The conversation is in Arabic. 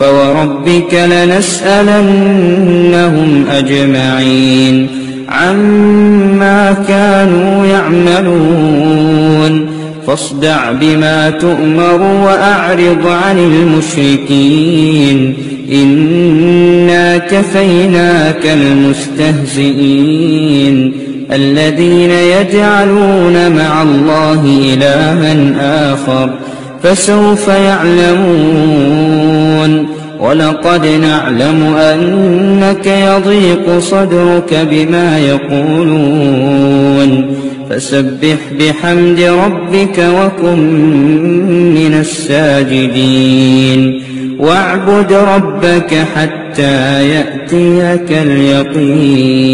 فوربك لنسألنهم أجمعين عما كانوا يعملون فاصدع بما تؤمر وأعرض عن المشركين إنا كفيناك المستهزئين الذين يجعلون مع الله إلها آخر فسوف يعلمون ولقد نعلم أنك يضيق صدرك بما يقولون فسبح بحمد ربك وكن من الساجدين واعبد ربك حتى يأتيك اليقين.